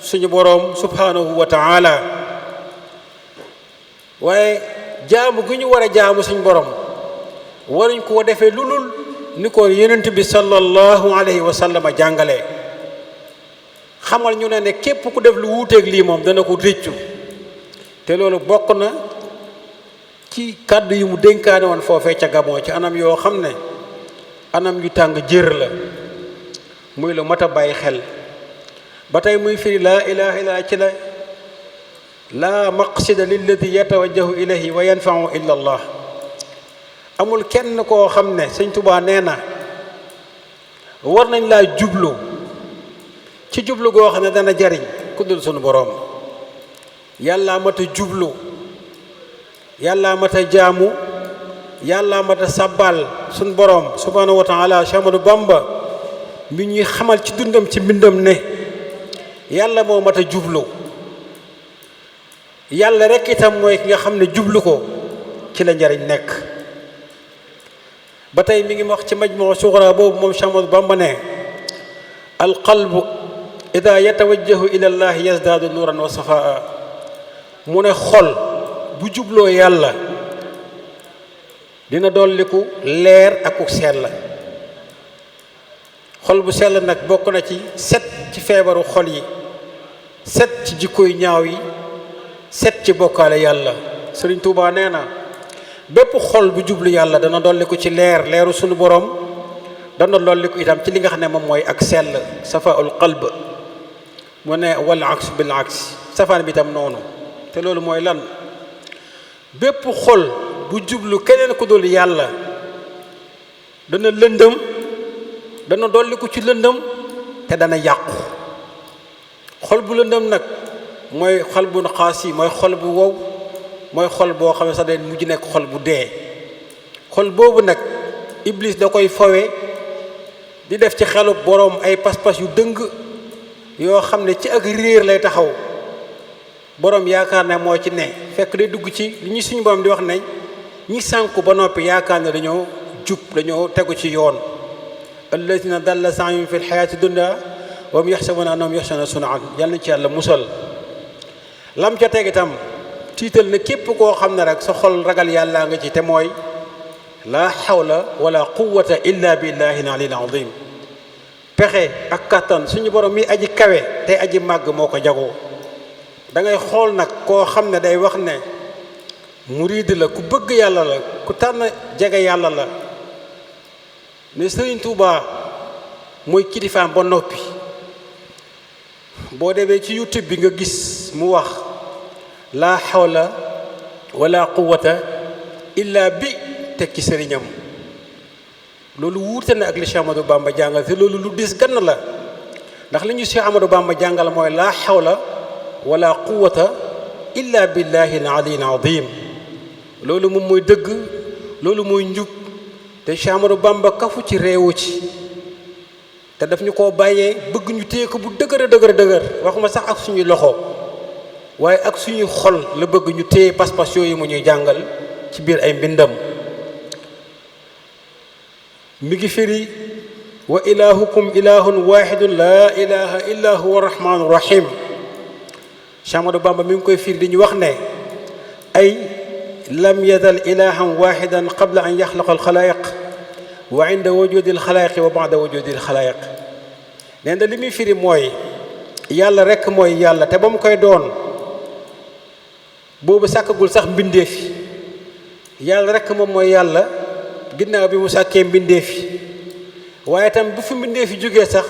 suñu boroom subhanahu wa taala waaye jaamu gi ñu war a jaamu suñu boroom waruñ koo defee lulul ni ko yonent bi sallallahu alayhi wa sallam jàngalee xamal ñu ne képp ku def lu wuuteeg lii moom dana ko réccu te loolu bokk na ci kàddu yi mu dénkaane woon foofee ca Gabon ci anam yoo xam ne anam yu tàng jër la muy lu mat a bàyyi xel ba tey muy firi laa ilaha illa ci la laa maqsida lilladi yatawajjahu ilayhi wa yanfau illa allah amul kenn koo xam ne sëñ Tuubaa nee na war nañ laa jublu ci jublu goo xam ne dana jariñ ku dul sunu boroom yàllaa mat a jublu yàllaa mat a jaamu yàllaa mat a sàbbaal sunu boroom subhaanahu wa taala Cheikh Ahmadou Bamba mi ñuy xamal ci dundam ci mbindam ne yàlla moo mat a jublu yàlla rekk itam mooy ki nga xam ne jublu ko ci la njariñ nekk ba tey mi ngi wax ci majmuu suxra boobu moom Cheikh Ahmadou Bamba ne alqalbu ida yatawajjahu ila llahi yazdaadu nuuran wa safaa mu ne xol bu jubloo yàlla dina dolliku leer aku sell xol bu sell nag bokk na ci set ci feebaru xol yi set ci jikkoy ñaaw yi set ci bokkaale yàlla Sëriñ Tuubaa nee na bépp xol bu jublu yàlla dana dolliku ci leeru sunu borom dana dolliku itam ci li nga xam ne moom mooy ak sell safaul qalb mu ne wal aks bil aks safaan bi itam noonu te loolu mooy lan bépp xol bu jublu keneen ku dul yàlla dana lëndëm dana dolliku ci lëndëm te dana yàqu xol bu lëndëm nag mooy xol bu xaas yi mooy xol bu wow mooy xol boo xam ne sax day mujj nekk xol bu dee xol boobu nag iblis da koy fawe di def ci xelu boroom ay pas-pas yu dëng yoo xam ne ci ak réer lay taxaw boroom yaakaar ne moo ci ne fekk day dugg ci li ñu suñu boroom di wax ne ñi sànku ba noppi yaakaar ne dañoo jub dañoo tegu ci yoon allazina dalla sa'yuhum fi lxayaati dunya wa hum yaxsabuna annahum yuxsinuuna sun'an yàlla na ci yàlla musal lam ca teg itam tiital na képp koo xam ne rek sa xol ragal yàlla nga ci te mooy laa xawla wala quwwata illa billahi al-aliyyil azim pexe ak kattan suñu borom mi aji kawe tey aji màgg moo ko jagoo da ngay xool nag koo xam ne day wax ne muriid la ku bëgg yàlla la ku tànn jege yàlla la ne Sëriñ Tuubaa mooy kilifaam ba noppi boo demee ci YouTube bi nga gis mu wax laa xawla wala quwwata illa bi teg ci sëriñam loolu wuute na ak li Cheikh Ahmadou Bamba jàngal te loolu lu dis gann la ndax li ñu Cheikh Ahmadou Bamba jàngal mooy laa xawla wala quwwata illa billahi al-aliyyil azim loolu moom mooy dëgg loolu mooy njub te Cheikh Ahmadou Bamba kafu ci réewu ci te daf ñu koo bàyyee bëgg ñu téye ko bu dëgër waxuma sax ak suñuy loxo waaye ak suñuy xol la bëgg ñu téye pas-pas yooyu mu ñuy jàngal ci biir ay mbindam mi ngi firi wa ilahukum ilahun wahidun la ilaha illa huwa rahmanu rahim Cheikh Ahmadou Bamba mi ngi koy firi di ñu wax ne ay lam yazal ilahan wahidan qabla an yaxlaqa alxalaayiq wa inda wujudi alxalaayiqi wa ba'da wujudi alxalaayiq nee na li muy firi mooy yàlla rekk mooy yàlla te ba mu koy doon boobu sàkkagul sax mbindeef yàlla rekk moom mooy yàlla ginnaaw bi mu sàkkee mbindeef waaye itam bu fi mbindeef yi jógee sax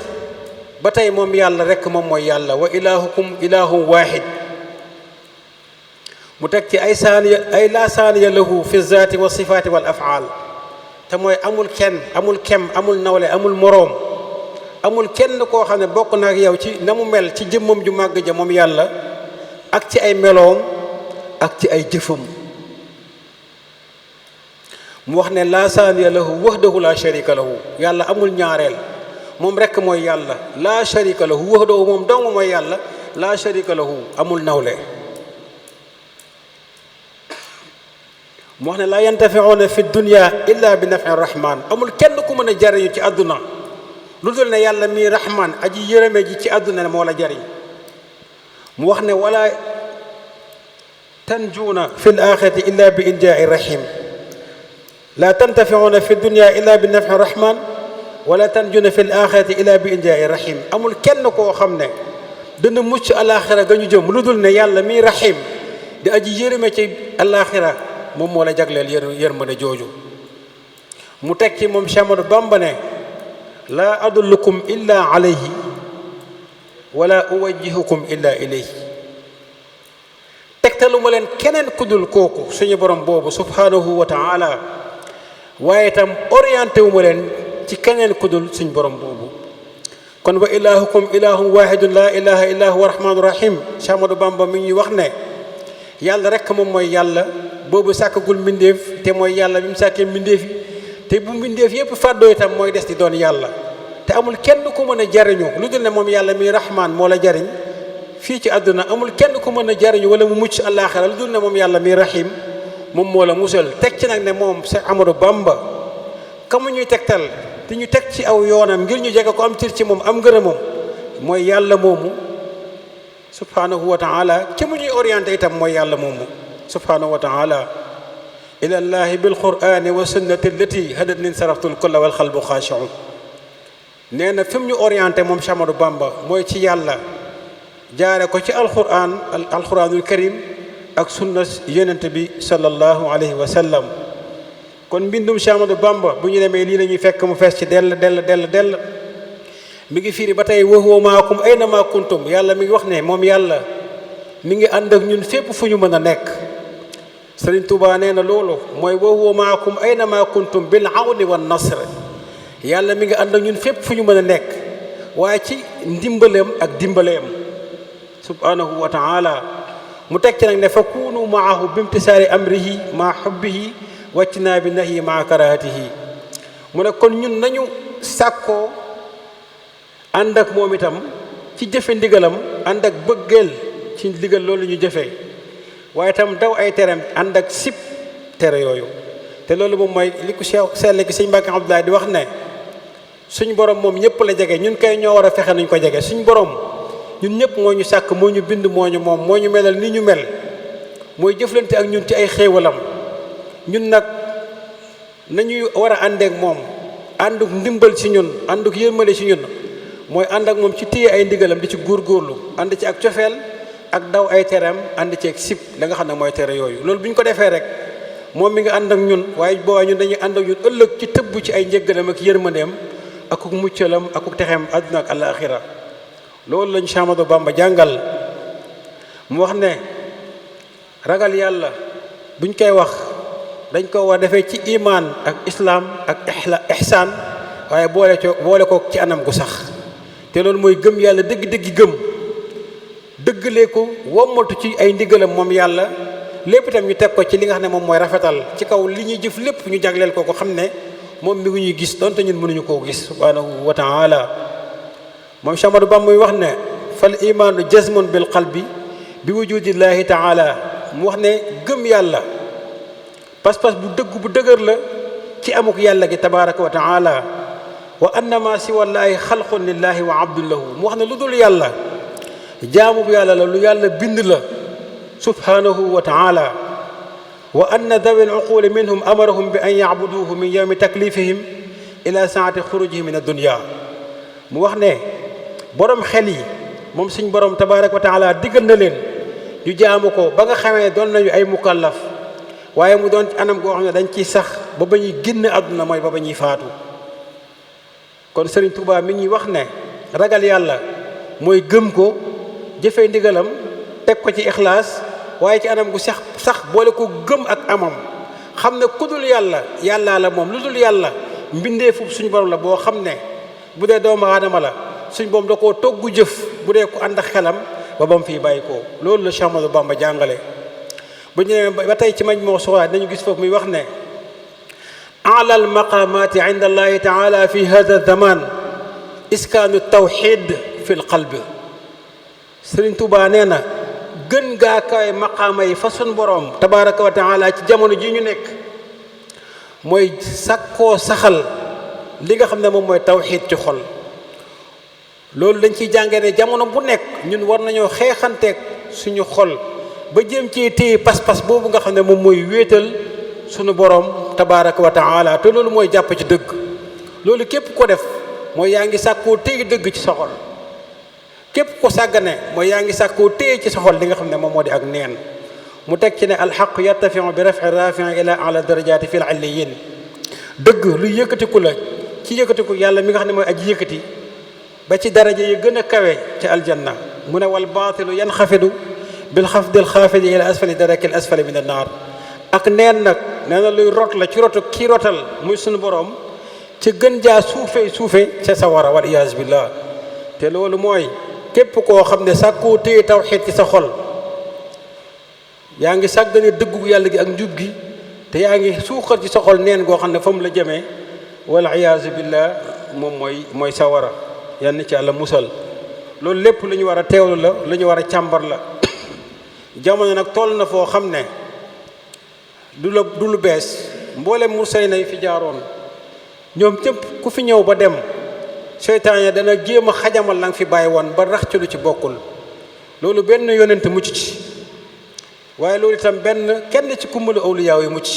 ba tey moom yàlla rekk moom mooy yàlla wa ilahukum ilahun wahid mu teg ci ay laa saaniya lahu fi zaati wa sifaati wal afaal te mooy amul kenn amul kem amul nawle amul moroom amul kenn koo xam ne bokk na ak yow ci na mu mel ci jëmmam ju màgg ja moom yàlla ak ci ay meloom ak ci ay jëfam mu wax ne laa saaniya lahu wahdahu laa sharika lahu yàlla amul ñaareel moom rekk mooy yàlla laa sharika lahu wahdahu moom dong mooy yàlla laa sharika lahu amul nawle mu wax ne laa yantafiuuna fi dunya illa bi nafi rahman amul kenn ku mën a jariñu ci àdduna lu dul ne yàlla mii rahman aji yërëme ji ci àdduna ne moo la jariñ mu wax ne wala tanjuuna fi l axirati illa bi injaai rahim laa tantafiuuna fi dunya illa bi nafi rahman wala tanjuuna fi l axirati illa bi injaai rahim amul kenn koo xam ne dana mucc alaxira ga ñu jëm lu dul ne yàlla mii rahim di aji yërëme ci àllaaxira moom moo la jagleel yërmande jooju. mu teg ci moom Cheikh Ahmadou Bamba ne laa adullukum illa alayhi wala uwajjihukum illa ilayhi. tegtaluma leen keneen ku dul kooku suñu borom boobu subhanahu wa taala, waaye itam orienté wu ma leen ci keneen ku dul suñu borom boobu. kon wa ilahukum ilahum wahidun la ilaha illa huwa rahmanu rahim. Cheikh Ahmadou Bamba mi ñuy wax ne yàlla rek moom mooy yàlla boobu sàkkagul mbindeef te mooy yàlla bi mu sàkkee mbindeef yi te bu mbindeef yépp fàddoo itam mooy des di doon yàlla te amul kenn ku mën a jariñu lu dul ne moom yàlla mi rahmaan moo la jariñ fii ci àdduna. amul kenn ku mën a jariñu wala mu mucc àllaaxira lu dul ne moom yàlla mi rahim moom moo la musal. teg ci nag ne moom Cheikh Ahmadou Bamba kamu ñuy tegtal te ñu teg ci aw yoonam ngir ñu jege ko am cër ci moom am ngërëmam mooy yàlla moomu subhanahu wa taala. ki mu ñuy orienté itam mooy yàlla moomu subhanahu wa taala. ilallahi bil qur'ani wa sunnati allati hadat nin saraftul kulla wal xalbu xaashi'un. nee na fi mu ñu orienté moom Cheikh Ahmadou Bamba mooy ci yàlla jaare ko ci alquranul karim ak sunna yonent bi sallallahu alayhi wa sallam. kon mbindum Cheikh Ahmadou Bamba bu ñu demee lii la ñuy fekk mu fees ci dell mi ngi firi ba tey wa huwa maakum ayna ma kuntum. yàlla mi ngi wax ne moom yàlla mi ngi ànd ak ñun fépp fu ñu mën a nekk. Sëriñ Tuubaa nee na loolu mooy wa huwa maakum ayna ma kuntum bil awni wan nasr. yàlla mi ngi ànd ak ñun fépp fu ñu mën a nekk waaye ci ndimbaleem ak dimbaleem subhanahu wa taala. mu teg ci nag ne fa kunu maahu bimtisaari amrihi maa xubbihi wàccinaa bi nahyi maa karahatihi. mu ne kon ñun nañu sàkkoo ànd ak moom itam ci jëfe ndigalam ànd ak bëggeel ci ndigal loolu ñu jëfee waaye itam daw ay tereem ànd ak sib tere yooyu. te loolu moom mooy li ko seetle ki sëñ Mbàkke Abdoulaye di wax ne suñ borom moom ñëpp la jege ñun kay ñoo war a fexe nuñ ko jege. suñ borom ñun ñëpp moo ñu sàkk moo ñu bind moo ñu moom moo ñu melal ni ñu mel mooy jëflante ak ñun ci ay xéewalam. ñun nag nañuy war a àndeek moom ànduk ndimbal ci ñun ànduk yërmale ci ñun mooy ànd ak moom ci téye ay ndigalam di ci góorgóorlu ànd ci ak cofeel ak daw ay tereem ànd ci ak sib la nga xam ne mooy tere yooyu. loolu bu ñu ko defee rek moom mi nga ànd ak ñun waaye boobaa ñun dañuy ànd ak ñun ëllëg ci tëbb ci ay njëggalam ak yërmandeem akuk muccalam akuk texeem àdduna ak àllaaxira. loolu lañ Cheikh Ahmadou Bamba jàngal. mu wax ne ragal yàlla buñ koy wax dañ ko war defee ci imaan ak islaam ak ihsaan waaye boole ko ci anam gu sax. te loolu mooy gëm yàlla dëgg-dëggi gëm dëggalee ko wommatu ci ay ndigalam moom yàlla lépp itam ñu teg ko ci li nga xam ne moom mooy rafetal ci kaw li ñuy jëf lépp ñu jagleel ko xam ne moom mi ngi ñuy gis donte ñun mënuñu koo gis subhanahu wa taala. moom Cheikh Ahmadou Bamba muy wax ne fal imaanu jazmun bil qalbi bi wujudillahi taala. mu wax ne gëm yàlla pas-pas bu dëgër la ci amuk yàlla gi tabaraka wa taala. wa annama siwallaahi xalqun lillahi wa abdullahu. mu wax ne lu dul yàlla jaamu bu yàlla la lu yàlla bind la subhanahu wa taala. wa anna dawi al-uquli minhum amarahum bi an yacbuduhu min yawmi taklifihim ila saati xurujihim min addunya. mu wax ne borom xel yi moom suñ borom tabaraka wa taala diggal na leen ñu jaamu ko ba nga xamee doon nañu ay mukallaf waaye mu doon ci anam goo xam ne dañ ciy sax ba ba ñuy génn àdduna mooy ba ba ñuy faatu. kon Serigne Touba mi ñuy wax ne ragal yàlla mooy gëm ko jëfee ndigalam teg ko ci ixlaas waaye ci anam gu sax boole ko gëm ak amam xam ne ku dul yàlla yàllaa la moom lu dul yàlla mbindeefu suñu borom la boo xam ne bu dee doomu aadama la suñ borom da koo toggu jëf bu dee ko ànd ak xelam ba ba mu fiy bàyyi ko. loolu la Cheikh Ahmadou Bamba jàngale. bu ñu nee ba tey ci Majmuu Suwaad dañu gis foofu muy wax ne ala al maqamati inda allahi taala fi hada zaman iskaanu tawxid fi l qalbi. Sëriñ Tuubaa nee na gën gaa kawe maqaama yi fa sun borom tabaraka wa taala ci jamono ji ñu nekk mooy sakkoo saxal li nga xam ne moom mooy tawxid ci xol. loolu dañ ciy jàngee ne jamono bu nekk ñun war nañoo xeexanteeg suñu xol ba jéem ci téye pas-pas boobu nga xam ne moom mooy wéetal suñu borom tabaraka wa taala. te loolu mooy jàpp ci dëgg. loolu képp ko def mooy yaa ngi sàkkoo téye dëgg ci sa xol. képp ko sàggane mooy yaa ngi sàkkoo téye ci sa xol li nga xam ne moom moo di ak neen. mu teg ci ne alxaq yartafiu bi rafi rafiin ila ala darajaati fi l alliyin dëgg lu yëkkatiku la ci yëkkatiku yàlla mi nga xam ne mooy aji yëkkati ba ci daraja yi gën a kawe ci aljanna mu ne wal baatilu yanxafidu bil xafdil xaafidi ila asfali darakil asfali min annaar ak neen nag nee na luy rot la ci rotu kii rotal muy suñu borom ci gën jaa suufe ca sawara wal iyaas billah te loolu mooy képp koo xam ne sàkkoo téye tawxiid ci sa xol yaa ngi sàggane dëggu yàlla gi ak njub gi te yaa ngi suuxal ci sa xol neen goo xam ne fa mu la jëmee wal iyaazu billah moom mooy sawara yal na ci yàlla musal loolu lépp lu ñu war a teewlu la lu ñu war a càmbar la jamono nag toll na foo xam ne du lu bees mboolem mursaliina yi fi jaaroon ñoom ñëpp ku fi ñëw ba dem seytaan ya dana jéem a xajamal la nga fi bàyyi woon ba rax ci lu ci bokkul loolu benn yonent mucc ci waaye loolu itam kenn ci kumbalu awliyaaw yi mucc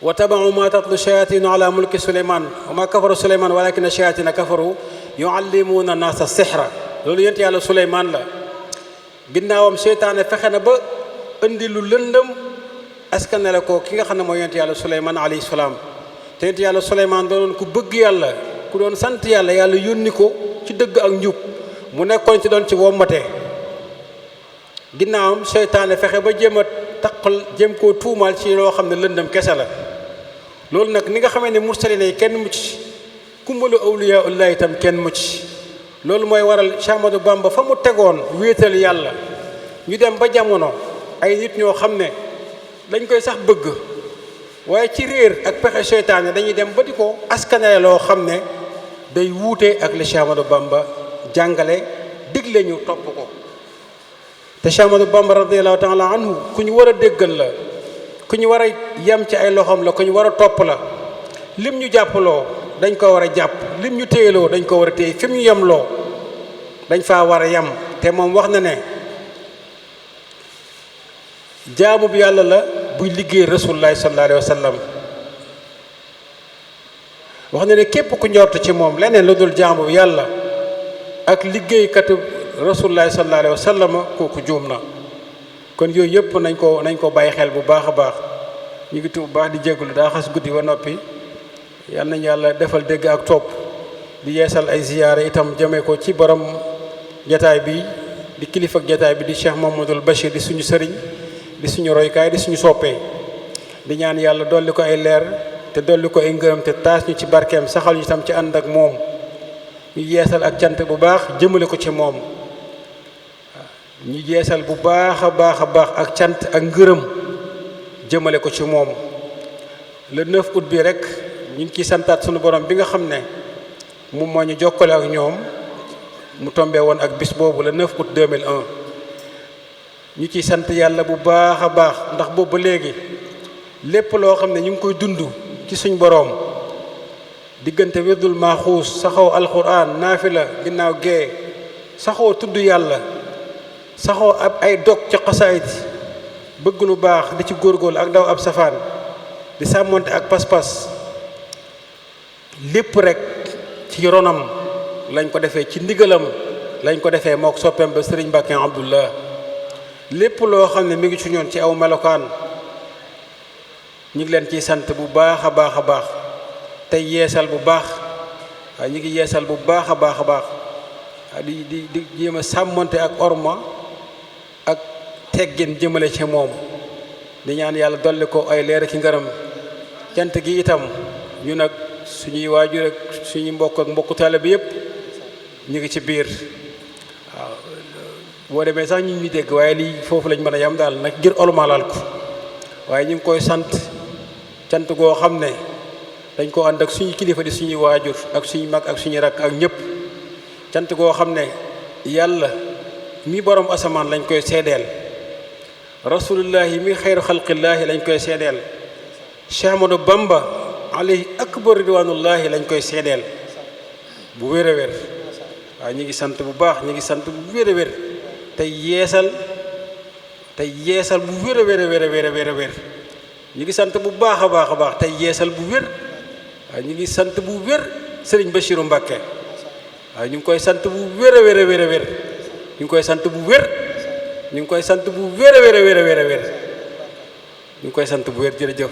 wa tabaau ma tatlu shayaatinu ala mulki suleyman wa ma kafaru suleyman walakina shayatina kafaru yuallimuuna naasa sixra loolu yent yàlla suleyman la ginnaawam seytaane fexe na ba indi lu lëndëm askanale ko ki nga xam ne mooy yent yàlla suleyman alayhi salaam te yent yàlla suleyman doonoon ku bëgg yàlla ku doon sant yàlla yàlla yónni ko ci dëgg ak njub mu nekkoon ci doon ci wommate ginnaawam seytaane fexe ba jéem a taqal jéem koo tuumaal ci loo xam ne lëndëm kese la loolu nag ni nga xamee ne mursalina yi kenn mucc kumbalu awliyaa ullah itam kenn mucc loolu mooy waral Cheikh Ahmadou Bamba fa mu tegoon wéetal yàlla ñu dem ba jamono ay nit ñoo xam ne dañ koy sax bëgg waaye ci réer ak pexe seytaane dañuy dem ba di ko askanale loo xam ne day wuute ak li Cheikh Ahmadou Bamba jàngale digle ñu topp ko te Cheikh Ahmadou Bamba radiallahu taala anhu ku ñu war a déggal la ku ñu war a yem ci ay loxoom la ku ñu war a topp la lim ñu jàppaloo dañ ko war a jàpp lim ñu téyeloo dañ ko war a téye fi mu ñu yemloo dañ faa war a yem te moom wax na ne jaamu bi yàlla la buy liggéey rasulullahi sallallahu alayhi wa sallam wax na ne képp ku njort ci moom leneen lu dul jaamu bi yàlla ak liggéeykatu rasulullahi sallallahu alayhi wa sallam kooku juum na kon yooyu yëpp nañ ko bàyyi xel bu baax a baax ñu ngi tuub bu baax di jégalu daa xas guddi ba noppi yal nañu yàlla defal dégg ak topp di yeesal ay ziyaare itam jëmee ko ci borom jataay bi di kilifa ak jataay bi di Cheikh Mamadul Bachir di suñu sëriñ di suñu roykaay di suñu soppee di ñaan yàlla dolli ko ay leer te dolli ko ay ngërëm te taas ñu ci barkeem saxal ñu itam ci ànd ak moom ñu yeesal ak cant bu baax jëmale ko ci moom ñu yeesal bu baax a baax ak cant ak ngërëm jëmale ko ci moom le 9 août bi rek ñu ngi ciy santaat sunu borom bi nga xam ne moom moo ñu jokkale ak ñoom mu tombé woon ak bis boobu le 9 août 2001 ñu ciy sant yàlla bu baax a baax ndax boobu ba léegi lépp loo xam ne ñu ngi koy dund ci suñ boroom diggante wirdul maaxuus saxoo alquran naafila ginnaaw gee saxoo tudd yàlla saxoo ab ay dog ci xasaayid bëgg lu baax di ci góorgóorlu ak daw ab safaan di sàmmonte ak pas-pas lépp rek ci ronam lañ ko defee ci ndigalam lañ ko defee mook soppeem ba sëriñ Mbàkke Abdullah lépp loo xam ne mi ngi ci ñoon ci aw melokaan ñu ngi leen ciy sant bu baax a baax tey yeesal bu baax waaye ñu ngi yeesal bu baax a baax di jéem a sàmmonte ak orma ak teggin jëmale ci moom di ñaan yàlla dolli ko ay leer ki ngërëm cant gi itam ñu nag suñuy waajur ak suñuy mbokk ak mbokku taalibe bi yëpp ñu ngi ci biir waaw boo demee sax ñu ngi dégg waaye lii foofu lañ mën a yam daal nag ngir olmalal ko waaye ñu ngi koy sant cant goo xam ne dañ ko ànd ak suñu kilifa di suñuy waajur ak suñu mag ak suñu rakk ak ñëpp cant goo xam ne yàlla mi borom asamaan lañ koy seedeel rasulullahi mi xayru xalqillaahi lañ koy seedeel Cheikh Ahmadou Bamba alayhi akbar ridwanullahi lañ koy seedeel bu wér a wér waaye ñu ngi sant bu baax ñu ngi sant bu wér a wér tey yeesal bu wér a wér ñu ngi sant bu baax a baax tey yeesal bu wér waaye ñu ngi sant bu wér sëriñ Bachiru Mbàkke waaye ñu ngi koy sant bu wér a wér ñu ngi koy sant bu wér ñu ngi koy sant bu wér a wér a wér a wér a wér ñu ngi koy sant bu wér jërëjëf